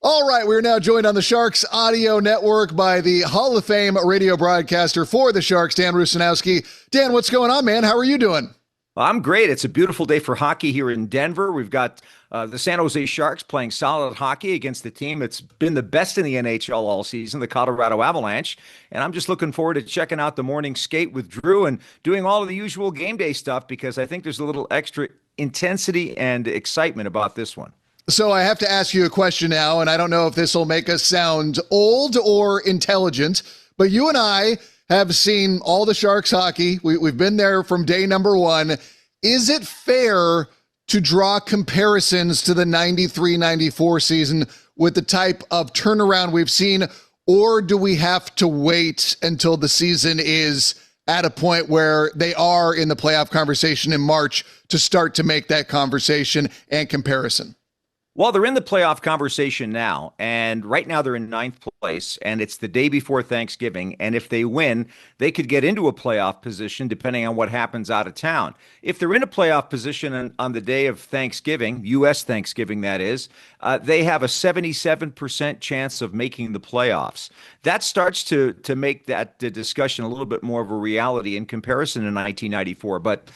All right, we're now joined on the Sharks Audio Network by the Hall of Fame radio broadcaster for the Sharks, Dan Rusanowsky. Dan, what's going on, man? How are you doing? I'm great. It's a beautiful day for hockey here in Denver. We've got the San Jose Sharks playing solid hockey against the team that's been the best in the NHL all season, the Colorado Avalanche. And I'm just looking forward to checking out the morning skate with Drew and doing all of the usual game day stuff because I think there's a little extra intensity and excitement about this one. So I have to ask you a question now, and I don't know if this will make us sound old or intelligent, but you and I have seen all the Sharks hockey. We've been there from day number one. Is it fair to draw comparisons to the 93-94 season with the type of turnaround we've seen, or do we have to wait until the season is at a point where they are in the playoff conversation in March to start to make that conversation and comparison? Well, they're in the playoff conversation now, and right now they're in ninth place, and it's the day before Thanksgiving, and if they win, they could get into a playoff position depending on what happens out of town. If they're in a playoff position on the day of Thanksgiving, U.S. Thanksgiving that is, they have a 77% chance of making the playoffs. That starts to make that discussion a little bit more of a reality in comparison to 1994, but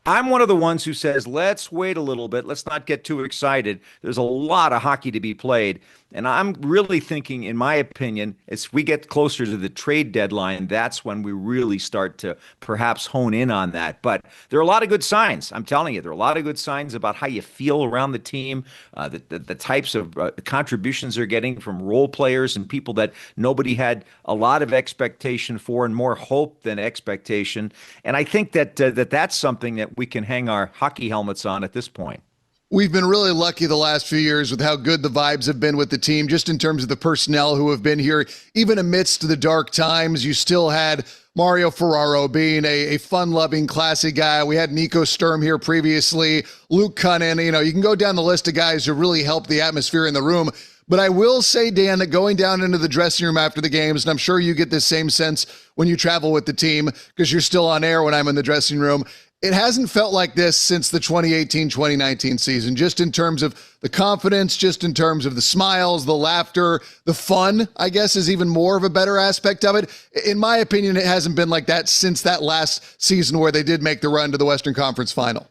I'm one of the ones who says, let's wait a little bit. Let's not get too excited. There's a lot of hockey to be played. And I'm really thinking, in my opinion, as we get closer to the trade deadline, that's when we really start to perhaps hone in on that. But there are a lot of good signs. I'm telling you, there are a lot of good signs about how you feel around the team, the types of contributions they're getting from role players and people that nobody had a lot of expectation for and more hope than expectation. And I think that's something that we can hang our hockey helmets on at this point. We've been really lucky the last few years with how good the vibes have been with the team, just in terms of the personnel who have been here. Even amidst the dark times, you still had Mario Ferraro being a fun-loving, classy guy. We had Nico Sturm here previously, Luke Cunnin. You can go down the list of guys who really helped the atmosphere in the room. But I will say, Dan, that going down into the dressing room after the games, and I'm sure you get this same sense when you travel with the team because you're still on air when I'm in the dressing room, it hasn't felt like this since the 2018-2019 season, just in terms of the confidence, just in terms of the smiles, the laughter, the fun, I guess, is even more of a better aspect of it. In my opinion, it hasn't been like that since that last season where they did make the run to the Western Conference Final.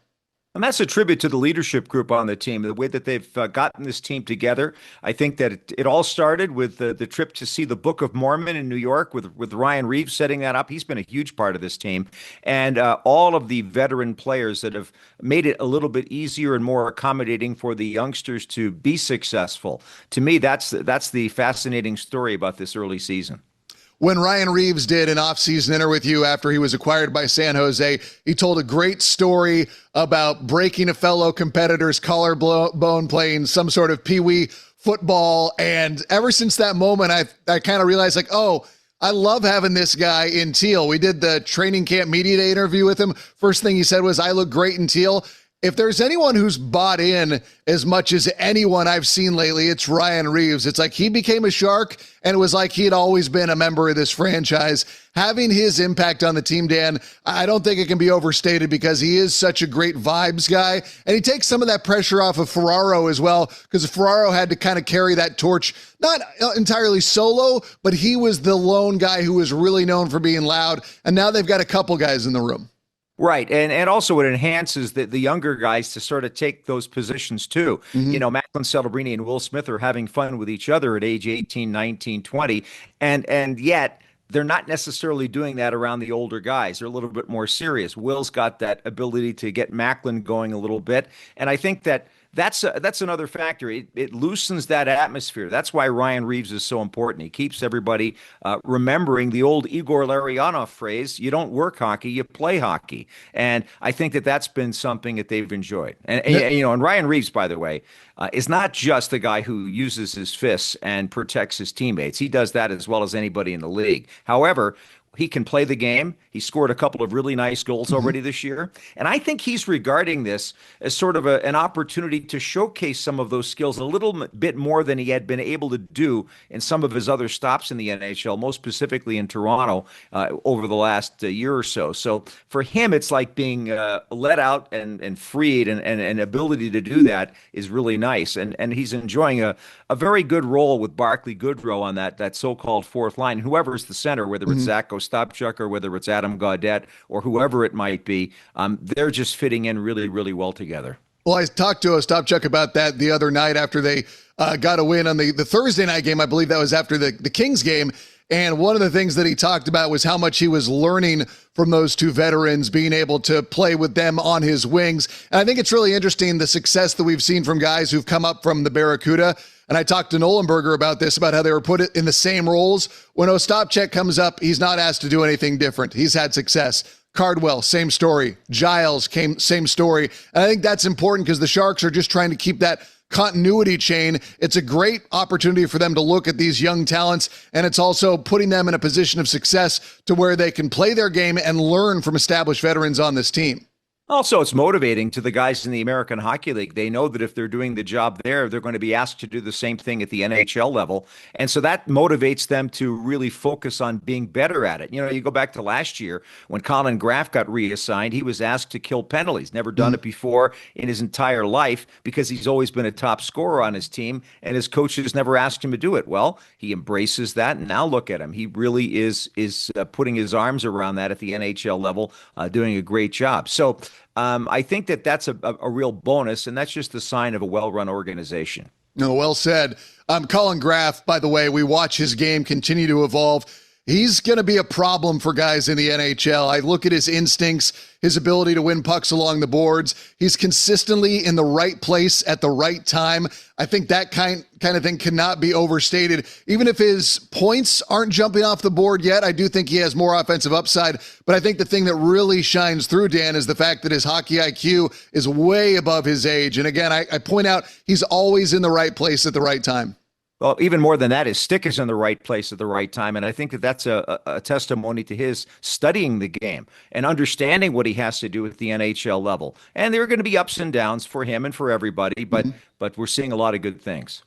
And that's a tribute to the leadership group on the team, the way that they've gotten this team together. I think that it all started with the trip to see the Book of Mormon in New York with Ryan Reaves setting that up. He's been a huge part of this team. And all of the veteran players that have made it a little bit easier and more accommodating for the youngsters to be successful. To me, that's the fascinating story about this early season. When Ryan Reaves did an off-season interview with you after he was acquired by San Jose, he told a great story about breaking a fellow competitor's collarbone playing some sort of peewee football. And ever since that moment, I kind of realized, I love having this guy in teal. We did the training camp media day interview with him. First thing he said was, I look great in teal. If there's anyone who's bought in as much as anyone I've seen lately, it's Ryan Reaves. It's like he became a Shark, and it was like he had always been a member of this franchise. Having his impact on the team, Dan, I don't think it can be overstated because he is such a great vibes guy, and he takes some of that pressure off of Ferraro as well, because Ferraro had to kind of carry that torch, not entirely solo, but he was the lone guy who was really known for being loud, and now they've got a couple guys in the room. Right. And also it enhances the younger guys to sort of take those positions too. Mm-hmm. Macklin Celebrini and Will Smith are having fun with each other at age 18, 19, 20. And yet they're not necessarily doing that around the older guys. They're a little bit more serious. Will's got that ability to get Macklin going a little bit. And I think that's another factor. It loosens that atmosphere. That's why Ryan Reaves is so important. He keeps everybody remembering the old Igor Larionov phrase, you don't work hockey, you play hockey. And I think that's been something that they've enjoyed. And Ryan Reaves, by the way, is not just the guy who uses his fists and protects his teammates. He does that as well as anybody in the league. However, He can play the game. He scored a couple of really nice goals already this year. And I think he's regarding this as sort of an opportunity to showcase some of those skills a little bit more than he had been able to do in some of his other stops in the NHL, most specifically in Toronto over the last year or so. So for him, it's like being let out and freed, and ability to do that is really nice. And he's enjoying a very good role with Barclay Goodrow on that so-called fourth line. Whoever's the center, whether it's Zach Ostapchuk or whether it's Adam Gaudette or whoever it might be, they're just fitting in really, really well together. Well, I talked to Ostapchuk about that the other night after they got a win on the Thursday night game. I believe that was after the Kings game. And one of the things that he talked about was how much he was learning from those two veterans, being able to play with them on his wings. And I think it's really interesting, the success that we've seen from guys who've come up from the Barracuda. And I talked to Nolenberger about this, about how they were put in the same roles. When Ostapchuk comes up, he's not asked to do anything different. He's had success. Cardwell, same story. Giles same story. And I think that's important because the Sharks are just trying to keep that continuity chain. It's a great opportunity for them to look at these young talents, and it's also putting them in a position of success to where they can play their game and learn from established veterans on this team. Also, it's motivating to the guys in the American Hockey League. They know that if they're doing the job there, they're going to be asked to do the same thing at the NHL level. And so that motivates them to really focus on being better at it. You know, you go back to last year when Colin Graff got reassigned, he was asked to kill penalties. Never done it before in his entire life because he's always been a top scorer on his team, and his coaches never asked him to do it. Well, he embraces that, and now look at him. He really is putting his arms around that at the NHL level, doing a great job. So I think that's a real bonus, and that's just the sign of a well-run organization. No, well said. Colin Graff, by the way, we watch his game continue to evolve. He's going to be a problem for guys in the NHL. I look at his instincts, his ability to win pucks along the boards. He's consistently in the right place at the right time. I think that kind of thing cannot be overstated. Even if his points aren't jumping off the board yet, I do think he has more offensive upside. But I think the thing that really shines through, Dan, is the fact that his hockey IQ is way above his age. And again, I point out he's always in the right place at the right time. Well, even more than that, his stick is in the right place at the right time. And I think that's a testimony to his studying the game and understanding what he has to do at the NHL level. And there are going to be ups and downs for him and for everybody, but we're seeing a lot of good things.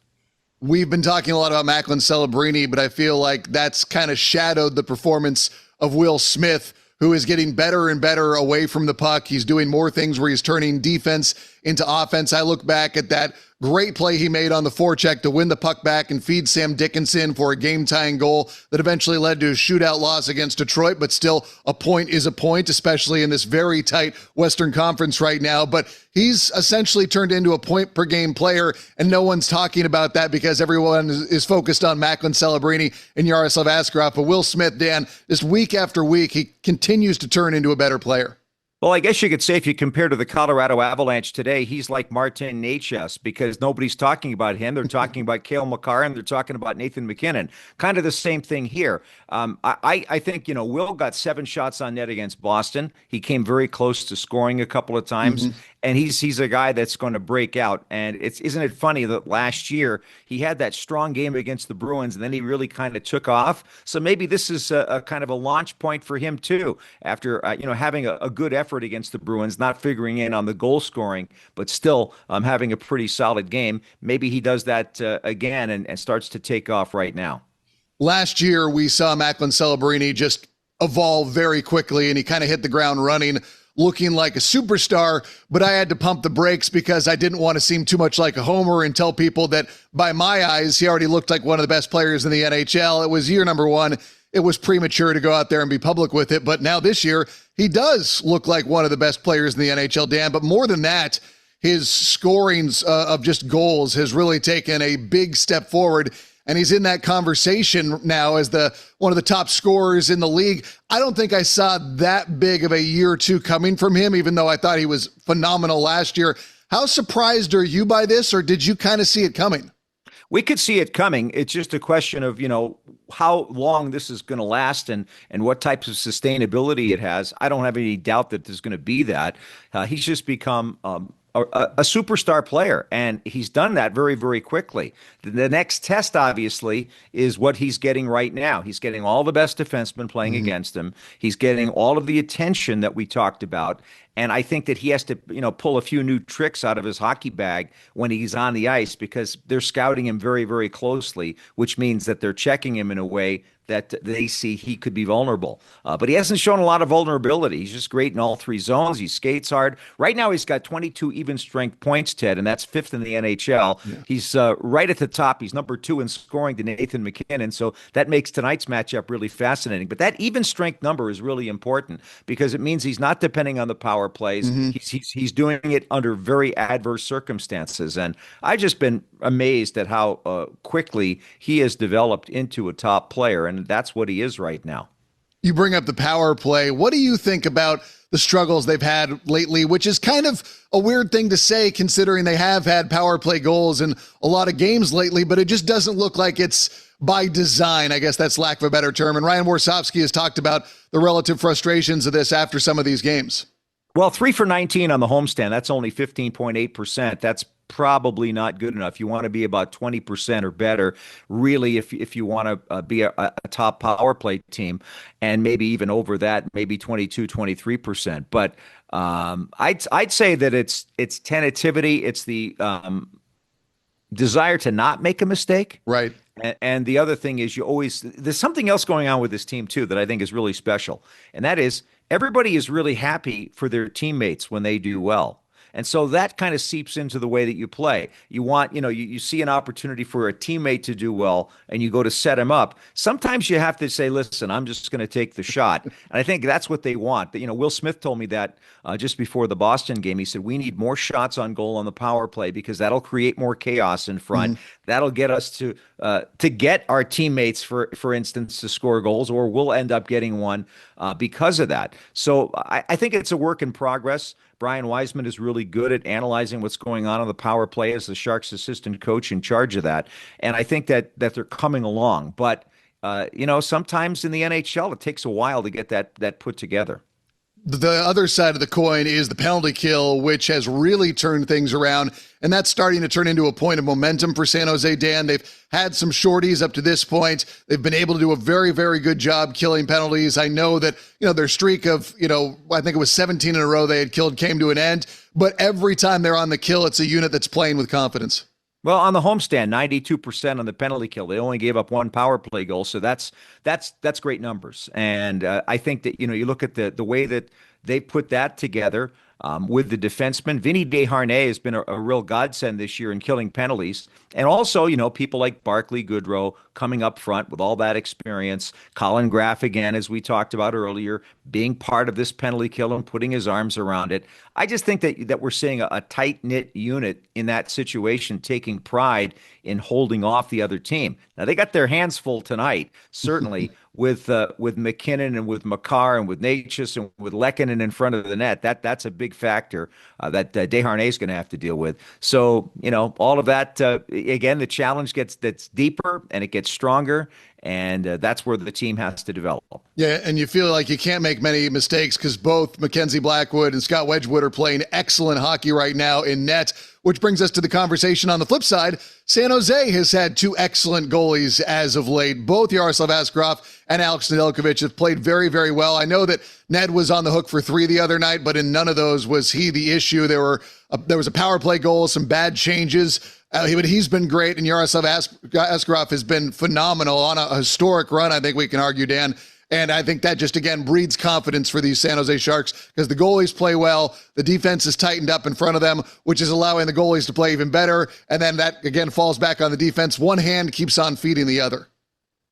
We've been talking a lot about Macklin Celebrini, but I feel like that's kind of shadowed the performance of Will Smith, who is getting better and better away from the puck. He's doing more things where he's turning defense into offense. I look back at that great play he made on the forecheck to win the puck back and feed Sam Dickinson for a game-tying goal that eventually led to a shootout loss against Detroit, but still a point is a point, especially in this very tight Western Conference right now. But he's essentially turned into a point-per-game player, and no one's talking about that because everyone is focused on Macklin Celebrini and Yaroslav Askarov. But Will Smith, Dan, just week after week, he continues to turn into a better player. Well, I guess you could say if you compare to the Colorado Avalanche today, he's like Martin Necas because nobody's talking about him. They're talking about Cale Makar and they're talking about Nathan McKinnon. Kind of the same thing here. I think, Will got 7 shots on net against Boston. He came very close to scoring a couple of times. And he's a guy that's going to break out. And isn't it funny that last year he had that strong game against the Bruins and then he really kind of took off. So maybe this is a kind of a launch point for him too. After having a good effort against the Bruins, not figuring in on the goal scoring, but still having a pretty solid game. Maybe he does that again and starts to take off right now. Last year we saw Macklin Celebrini just evolve very quickly, and he kind of hit the ground running, looking like a superstar, but I had to pump the brakes because I didn't want to seem too much like a homer and tell people that by my eyes, he already looked like one of the best players in the NHL. It was year number 1. It was premature to go out there and be public with it, but now this year, he does look like one of the best players in the NHL, Dan. But more than that, his scorings of just goals has really taken a big step forward. And he's in that conversation now as one of the top scorers in the league. I don't think I saw that big of a year or two coming from him, even though I thought he was phenomenal last year. How surprised are you by this, or did you kind of see it coming? We could see it coming. It's just a question of, how long this is going to last and what types of sustainability it has. I don't have any doubt that there's going to be that. He's just become a superstar player, and he's done that very, very quickly. The next test, obviously, is what he's getting right now. He's getting all the best defensemen playing against him. He's getting all of the attention that we talked about. And I think that he has to, pull a few new tricks out of his hockey bag when he's on the ice because they're scouting him very, very closely, which means that they're checking him in a way that they see he could be vulnerable. But he hasn't shown a lot of vulnerability. He's just great in all three zones. He skates hard. Right now, he's got 22 even strength points, Ted, and that's fifth in the NHL. Yeah. He's right at the top. He's number 2 in scoring to Nathan MacKinnon. So that makes tonight's matchup really fascinating. But that even strength number is really important because it means he's not depending on the power plays. He's doing it under very adverse circumstances. And I've just been amazed at how quickly he has developed into a top player. And that's what he is right now. You bring up the power play. What do you think about the struggles they've had lately, which is kind of a weird thing to say considering they have had power play goals in a lot of games lately, but it just doesn't look like it's by design. I guess that's lack of a better term. And Ryan Warshawski has talked about the relative frustrations of this after some of these games. Well, 3 for 19 on the homestand. That's only 15.8%. That's probably not good enough. You want to be about 20% or better, really, if you want to be a top power play team, and maybe even over that, maybe 22, 23%. But I'd say that it's tentativity. It's the desire to not make a mistake. Right. And the other thing is there's something else going on with this team too that I think is really special. And that is everybody is really happy for their teammates when they do well. And so that kind of seeps into the way that you play. You want, you see an opportunity for a teammate to do well and you go to set him up. Sometimes you have to say, listen, I'm just going to take the shot. And I think that's what they want. But, Will Smith told me that just before the Boston game. He said, we need more shots on goal on the power play because that'll create more chaos in front. That'll get us to get our teammates, for instance, to score goals, or we'll end up getting one because of that. So I think it's a work in progress. Brian Wiseman is really good at analyzing what's going on the power play as the Sharks assistant coach in charge of that. And I think that they're coming along. But, sometimes in the NHL, it takes a while to get that put together. The other side of the coin is the penalty kill, which has really turned things around, and that's starting to turn into a point of momentum for San Jose. Dan, they've had some shorties up to this point. They've been able to do a very, very good job killing penalties. I know that, their streak of, I think it was 17 in a row they had killed came to an end, but every time they're on the kill, it's a unit that's playing with confidence. Well, on the homestand, 92% on the penalty kill. They only gave up one power play goal, so that's great numbers. And I think that you look at the way that they put that together with the defenseman. Vinny Desharnais has been a real godsend this year in killing penalties, and also people like Barclay Goodrow coming up front with all that experience. Colin Graff again, as we talked about earlier, being part of this penalty kill and putting his arms around it. I just think that we're seeing a tight-knit unit in that situation, taking pride in holding off the other team. Now, they got their hands full tonight, certainly, with McKinnon and with Makar and with Natchez and with Lehkonen in front of the net. That's a big factor that Desharnais is going to have to deal with. So, all of that, again, the challenge that's deeper and it gets stronger. And that's where the team has to develop. Yeah, and you feel like you can't make many mistakes because both Mackenzie Blackwood and Scott Wedgwood are playing excellent hockey right now in net, which brings us to the conversation on the flip side. San Jose has had 2 excellent goalies as of late. Both Yaroslav Askarov and Alex Nedeljkovic have played very, very well. I know that Ned was on the hook for 3 the other night, but in none of those was he the issue. There was a power play goal, some bad changes. He's been great, and Yaroslav Askarov has been phenomenal on a historic run, I think we can argue, Dan. And I think that just, again, breeds confidence for these San Jose Sharks because the goalies play well, the defense is tightened up in front of them, which is allowing the goalies to play even better. And then that, again, falls back on the defense. One hand keeps on feeding the other.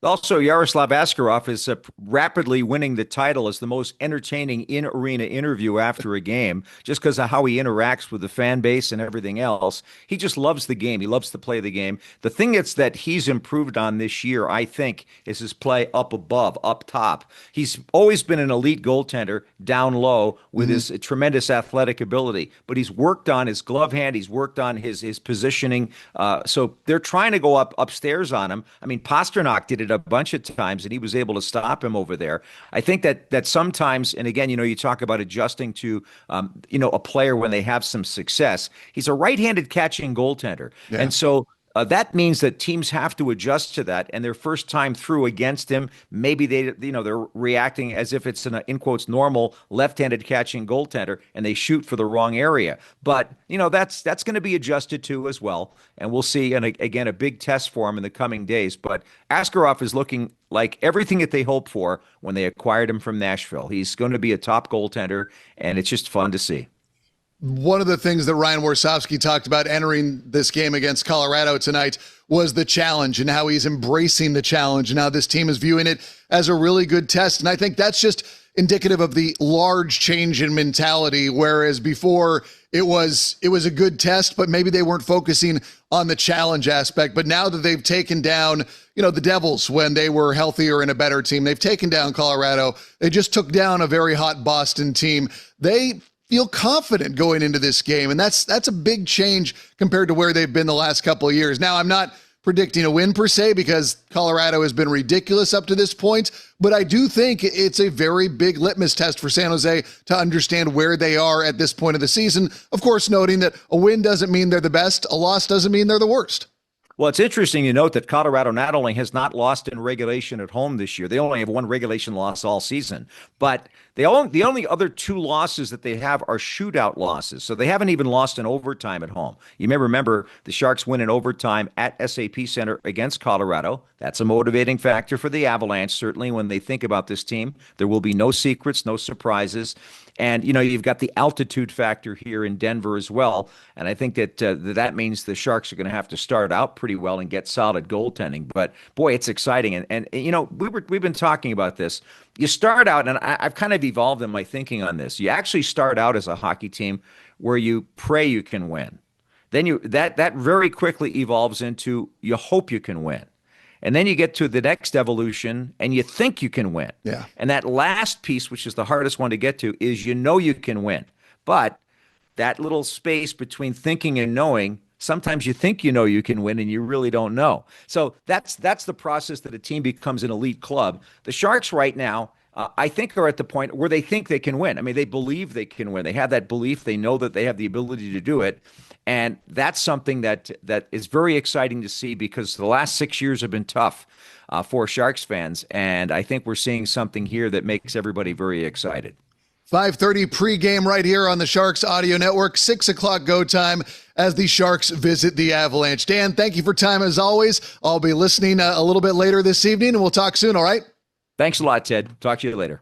Also, Yaroslav Askarov is rapidly winning the title as the most entertaining in-arena interview after a game, just because of how he interacts with the fan base and everything else. He just loves the game. He loves to play the game. The thing that he's improved on this year, I think, is his play up above, up top. He's always been an elite goaltender down low with his tremendous athletic ability, but he's worked on his glove hand. He's worked on his positioning. So they're trying to go upstairs on him. I mean, Pasternak did it it a bunch of times, and he was able to stop him over there. I think that sometimes, and again, you talk about adjusting to, a player when they have some success. He's a right-handed catching goaltender, Yeah. and so. That means that teams have to adjust to that, and their first time through against him, maybe they're reacting as if it's an in quotes normal left-handed catching goaltender, and they shoot for the wrong area. But that's going to be adjusted to as well, and we'll see. And again, a big test for him in the coming days. But Askarov is looking like everything that they hoped for when they acquired him from Nashville. He's going to be a top goaltender, and it's just fun to see. One of the things that Ryan Warsofsky talked about entering this game against Colorado tonight was the challenge and how he's embracing the challenge and how this team is viewing it as a really good test. And I think that's just indicative of the large change in mentality, whereas before it was a good test, but maybe they weren't focusing on the challenge aspect. But now that they've taken down, the Devils when they were healthier and a better team, they've taken down Colorado. They just took down a very hot Boston team. They feel confident going into this game, and that's a big change compared to where they've been the last couple of years. Now, I'm not predicting a win per se because Colorado has been ridiculous up to this point, but I do think it's a very big litmus test for San Jose to understand where they are at this point of the season. Of course, noting that a win doesn't mean they're the best, a loss doesn't mean they're the worst. Well, it's interesting to note that Colorado not only has not lost in regulation at home this year, they only have one regulation loss all season, but the only other two losses that they have are shootout losses. So they haven't even lost in overtime at home. You may remember the Sharks win in overtime at SAP Center against Colorado. That's a motivating factor for the Avalanche, certainly when they think about this team. There will be no secrets, no surprises. And, you've got the altitude factor here in Denver as well. And I think that means the Sharks are going to have to start out pretty well and get solid goaltending. But, boy, it's exciting. And we've been talking about this. You start out, and I've kind of evolved in my thinking on this. You actually start out as a hockey team where you pray you can win. Then that very quickly evolves into you hope you can win. And then you get to the next evolution and you think you can win. Yeah. And that last piece, which is the hardest one to get to, is you can win. But that little space between thinking and knowing, sometimes you think you can win and you really don't know. So that's the process that a team becomes an elite club. The Sharks right now, I think, are at the point where they think they can win. I mean, they believe they can win. They have that belief. They know that they have the ability to do it. And that's something that is very exciting to see because the last 6 years have been tough for Sharks fans. And I think we're seeing something here that makes everybody very excited. 5:30 pregame right here on the Sharks Audio Network, 6 o'clock go time as the Sharks visit the Avalanche. Dan, thank you for time as always. I'll be listening a little bit later this evening, and we'll talk soon, all right? Thanks a lot, Ted. Talk to you later.